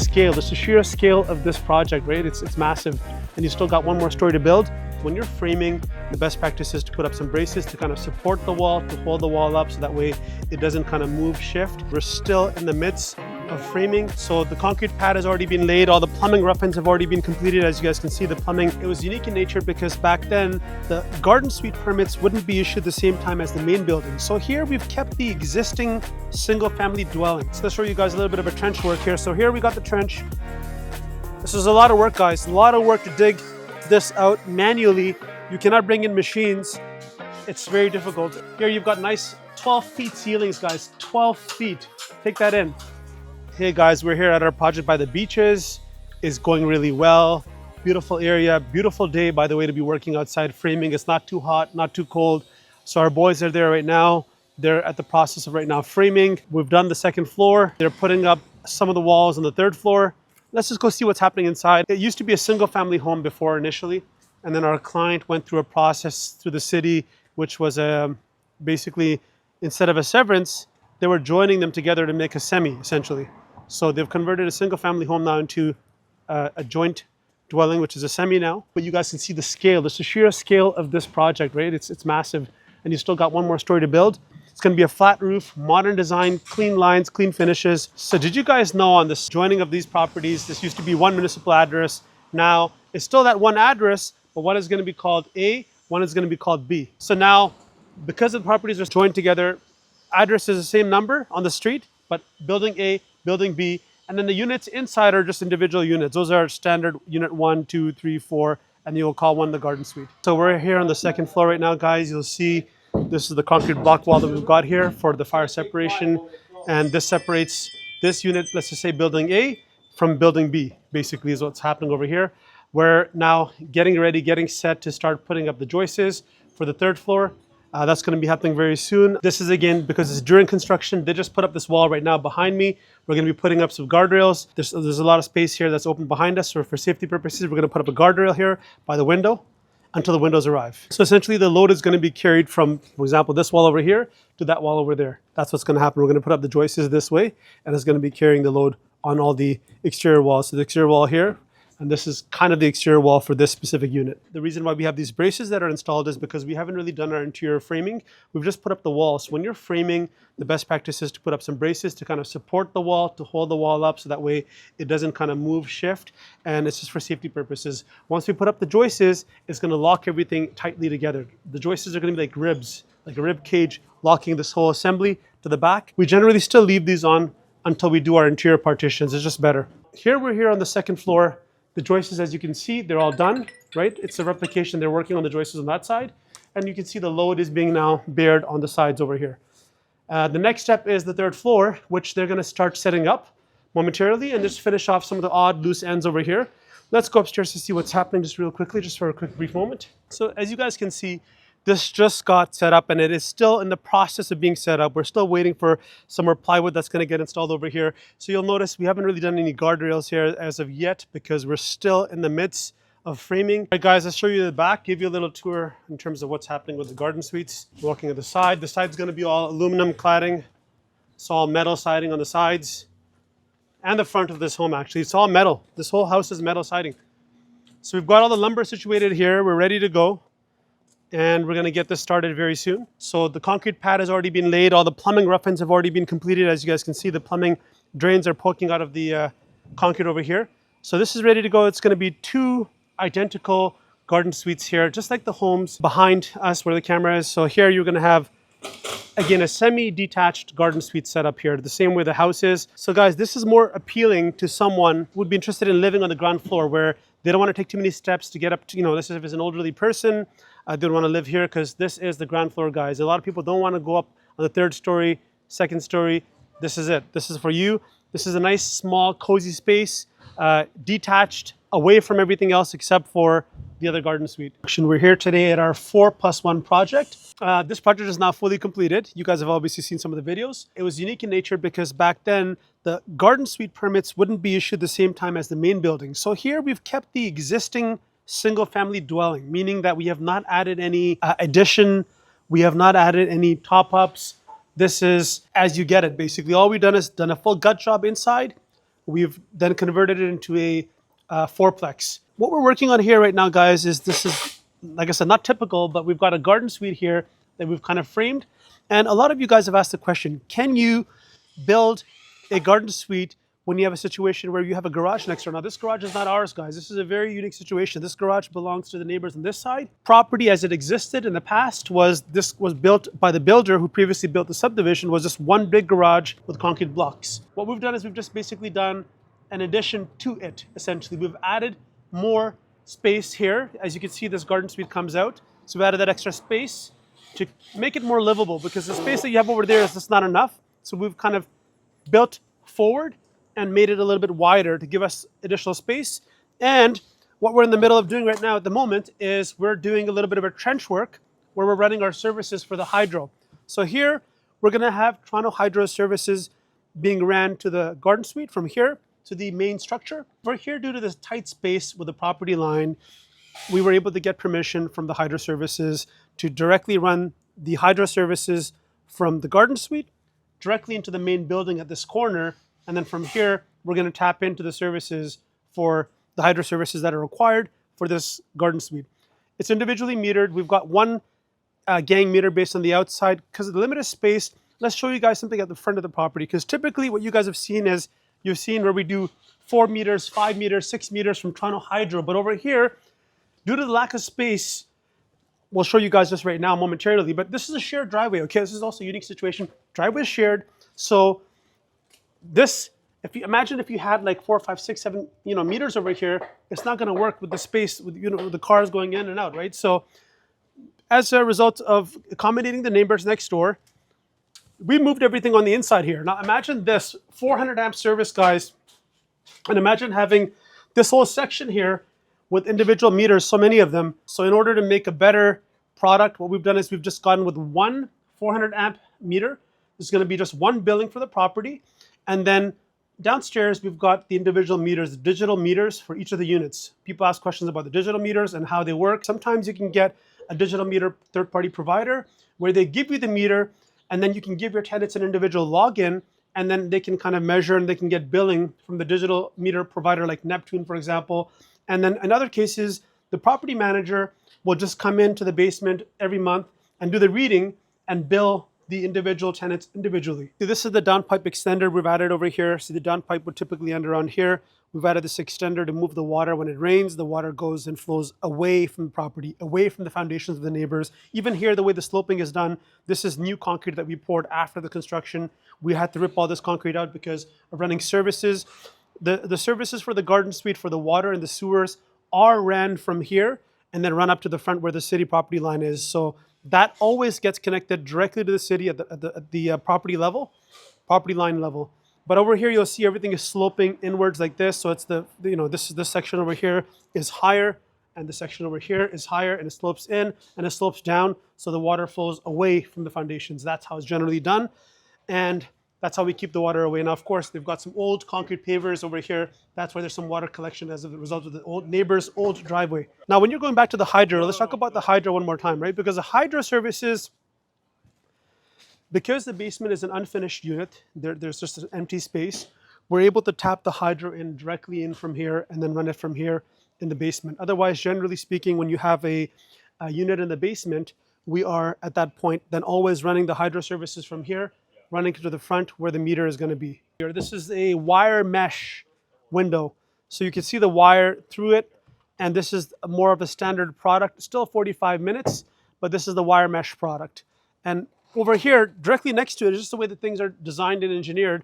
scale, just the sheer scale of this project, right? It's massive, and you still got one more story to build. When you're framing, the best practice is to put up some braces to kind of support the wall, to hold the wall up so that way it doesn't kind of move, shift. We're still in the midst of framing. So the concrete pad has already been laid. All the plumbing rough-ins have already been completed. As you guys can see, the plumbing, it was unique in nature because back then the garden suite permits wouldn't be issued the same time as the main building. So here we've kept the existing single family dwelling. So let's show you guys a little bit of a trench work here. So here we got the trench. This is a lot of work, guys. A lot of work to dig this out manually. You cannot bring in machines. It's very difficult. Here you've got nice 12 feet ceilings, guys. 12 feet. Take that in. Hey guys, we're here at our project by the beaches. It's going really well. Beautiful area, beautiful day, by the way, to be working outside framing. It's not too hot, not too cold. So our boys are there right now. They're at the process of right now framing. We've done the second floor. They're putting up some of the walls on the third floor. Let's just go see what's happening inside. It used to be a single family home before initially. And then our client went through a process through the city, which was basically, instead of a severance, they were joining them together to make a semi, essentially. So they've converted a single family home now into a joint dwelling, which is a semi now. But you guys can see the scale, the sheer scale of this project, right? It's massive. And you still got one more story to build. It's going to be a flat roof, modern design, clean lines, clean finishes. So did you guys know on this joining of these properties, this used to be one municipal address. Now it's still that one address, but one is going to be called A, one is going to be called B. So now, because the properties are joined together, address is the same number on the street, but building A, building B, and then the units inside are just individual units. Those are standard unit 1, 2, 3, 4, and you'll call one the garden suite. So we're here on the second floor right now, guys. You'll see this is the concrete block wall that we've got here for the fire separation. And this separates this unit, let's just say building A, from building B, basically is what's happening over here. We're now getting ready, getting set to start putting up the joists for the third floor. That's going to be happening very soon. This is, again, because it's during construction. They just put up this wall right now behind me. We're going to be putting up some guardrails. There's a lot of space here that's open behind us. So for safety purposes, we're going to put up a guardrail here by the window until the windows arrive. So essentially the load is going to be carried from, for example, this wall over here to that wall over there. That's what's going to happen. We're going to put up the joists this way, and it's going to be carrying the load on all the exterior walls. So the exterior wall here, and this is kind of the exterior wall for this specific unit. The reason why we have these braces that are installed is because we haven't really done our interior framing. We've just put up the walls. So when you're framing, the best practice is to put up some braces to kind of support the wall, to hold the wall up so that way it doesn't kind of move, shift, and it's just for safety purposes. Once we put up the joists, it's going to lock everything tightly together. The joists are going to be like ribs, like a rib cage, locking this whole assembly to the back. We generally still leave these on until we do our interior partitions. It's just better. Here we're here on the second floor. The joists, as you can see, they're all done, right? It's a replication. They're working on the joists on that side. And you can see the load is being now bared on the sides over here. The next step is the third floor, which they're going to start setting up momentarily and just finish off some of the odd loose ends over here. Let's go upstairs to see what's happening just real quickly, just for a quick brief moment. So as you guys can see, this just got set up and it is still in the process of being set up. We're still waiting for some more plywood that's going to get installed over here. So you'll notice we haven't really done any guardrails here as of yet because we're still in the midst of framing. All right, guys, I'll show you the back, give you a little tour in terms of what's happening with the garden suites. Walking at the side. The side's going to be all aluminum cladding. It's all metal siding on the sides and the front of this home, actually. It's all metal. This whole house is metal siding. So we've got all the lumber situated here. We're ready to go. And we're going to get this started very soon. So the concrete pad has already been laid. All the plumbing rough-ins have already been completed. As you guys can see, the plumbing drains are poking out of the concrete over here. So this is ready to go. It's going to be 2 identical garden suites here, just like the homes behind us where the camera is. So here you're going to have, again, a semi-detached garden suite set up here, the same way the house is. So guys, this is more appealing to someone who would be interested in living on the ground floor where they don't want to take too many steps to get up to, this is if it's an elderly person. They don't want to live here because this is the ground floor, guys. A lot of people don't want to go up on the 3rd story, 2nd story. This is it. This is for you. This is a nice, small, cozy space, detached, away from everything else except for the other garden suite. We're here today at our 4+1 project. This project is now fully completed. You guys have obviously seen some of the videos. It was unique in nature because back then the garden suite permits wouldn't be issued the same time as the main building. So here we've kept the existing single family dwelling, meaning that we have not added any addition. We have not added any top ups. This is as you get it, basically. All we've done is done a full gut job inside We've then converted it into a fourplex. What we're working on here right now, guys, is this is, like I said, not typical, but we've got a garden suite here that we've kind of framed. And a lot of you guys have asked the question, can you build a garden suite when you have a situation where you have a garage next door? Now, this garage is not ours, guys. This is a very unique situation. This garage belongs to the neighbors on this side. Property as it existed in the past was, this was built by the builder who previously built the subdivision, was just one big garage with concrete blocks. What we've done is we've just basically done an addition to it, essentially. We've added more space here. As you can see, this garden suite comes out. So we've added that extra space to make it more livable, because the space that you have over there is just not enough. So we've kind of built forward and made it a little bit wider to give us additional space. And what we're in the middle of doing right now at the moment is we're doing a little bit of a trench work where we're running our services for the hydro. So here we're going to have Toronto Hydro services being ran to the garden suite from here to the main structure. We're here due to this tight space with the property line. We were able to get permission from the hydro services to directly run the hydro services from the garden suite directly into the main building at this corner. And then from here, we're going to tap into the services for the hydro services that are required for this garden suite. It's individually metered. We've got one gang meter based on the outside. Because of the limited space, let's show you guys something at the front of the property. Because typically what you guys have seen is, you've seen where we do 4 meters, 5 meters, 6 meters from Toronto Hydro. But over here, due to the lack of space, we'll show you guys this right now momentarily, but this is a shared driveway, okay? This is also a unique situation. Driveway is shared. So this, if you imagine if you had like 4, 5, 6, 7, meters over here, it's not going to work with the space, with the cars going in and out, right? So as a result of accommodating the neighbors next door, we moved everything on the inside here. Now imagine this 400 amp service, guys, and imagine having this whole section here with individual meters, so many of them. So in order to make a better product, what we've done is we've just gone with one 400 amp meter. It's going to be just one billing for the property. And then downstairs, we've got the individual meters, the digital meters for each of the units. People ask questions about the digital meters and how they work. Sometimes you can get a digital meter third-party provider where they give you the meter, and then you can give your tenants an individual login, and then they can kind of measure and they can get billing from the digital meter provider like Neptune, for example. And then in other cases, the property manager will just come into the basement every month and do the reading and bill the individual tenants individually. So this is the downpipe extender we've added over here. So the downpipe would typically end around here. We've added this extender to move the water. When it rains, the water goes and flows away from the property, away from the foundations of the neighbors. Even here, the way the sloping is done, this is new concrete that we poured after the construction. We had to rip all this concrete out because of running services. The services for the garden suite, for the water and the sewers are ran from here and then run up to the front where the city property line is. So that always gets connected directly to the city at the property line level. But over here, you'll see everything is sloping inwards like this. So it's this section over here is higher, and the section over here is higher, and it slopes in and it slopes down. So the water flows away from the foundations. That's how it's generally done. And that's how we keep the water away. Now, of course, they've got some old concrete pavers over here. That's why there's some water collection as a result of the old neighbor's old driveway. Now, when you're going back to the hydro, let's talk about the hydro one more time, right? Because the hydro services, because the basement is an unfinished unit, there's just an empty space, we're able to tap the hydro in directly in from here and then run it from here in the basement. Otherwise, generally speaking, when you have a unit in the basement, we are at that point then always running the hydro services from here, running to the front where the meter is going to be. Here, this is a wire mesh window. So you can see the wire through it, and this is more of a standard product, still 45 minutes, but this is the wire mesh product. And over here, directly next to it, is just the way that things are designed and engineered.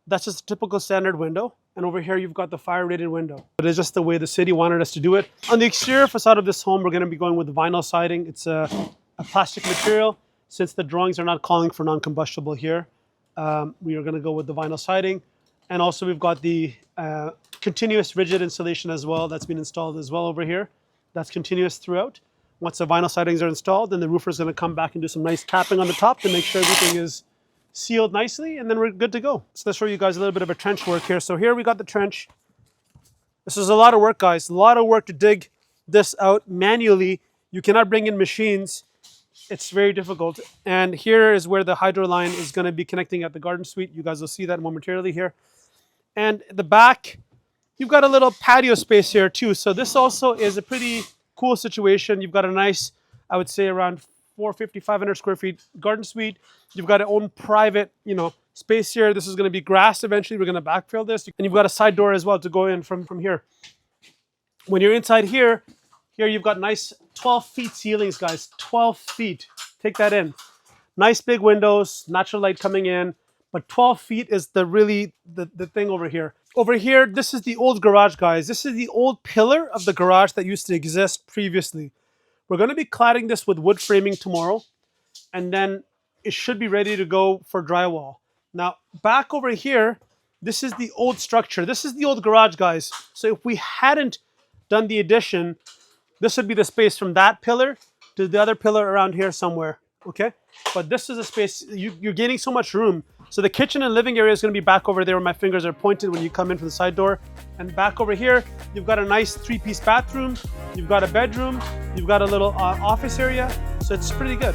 That's just a typical standard window. And over here, you've got the fire-rated window. But it's just the way the city wanted us to do it. On the exterior facade of this home, we're going to be going with vinyl siding. It's a plastic material. Since the drawings are not calling for non-combustible here, we are going to go with the vinyl siding. And also we've got the continuous rigid insulation as well. That's been installed as well over here. That's continuous throughout. Once the vinyl sidings are installed, then the roofer is going to come back and do some nice tapping on the top to make sure everything is sealed nicely, and then we're good to go. So let's show you guys a little bit of a trench work here. So here we got the trench. This is a lot of work, guys. A lot of work to dig this out manually. You cannot bring in machines. It's very difficult. And here is where the hydro line is going to be connecting at the garden suite. You guys will see that momentarily here. And the back, you've got a little patio space here too. So this also is a pretty cool situation. You've got a nice, I would say around 450, 500 square feet garden suite. You've got your own private, space here. This is going to be grass eventually. We're going to backfill this. And you've got a side door as well to go in from here. When you're inside here you've got nice 12 feet ceilings, guys. 12 feet. Take that in. Nice big windows, natural light coming in. But 12 feet is the thing over here. Over here, this is the old garage, guys. This is the old pillar of the garage that used to exist previously. We're going to be cladding this with wood framing tomorrow, and then it should be ready to go for drywall. Now, back over here, this is the old structure. This is the old garage, guys. So if we hadn't done the addition, this would be the space from that pillar to the other pillar around here somewhere, okay? But this is a space, you're gaining so much room. So the kitchen and living area is going to be back over there where my fingers are pointed when you come in from the side door. And back over here, you've got a nice 3-piece bathroom. You've got a bedroom. You've got a little office area. So it's pretty good.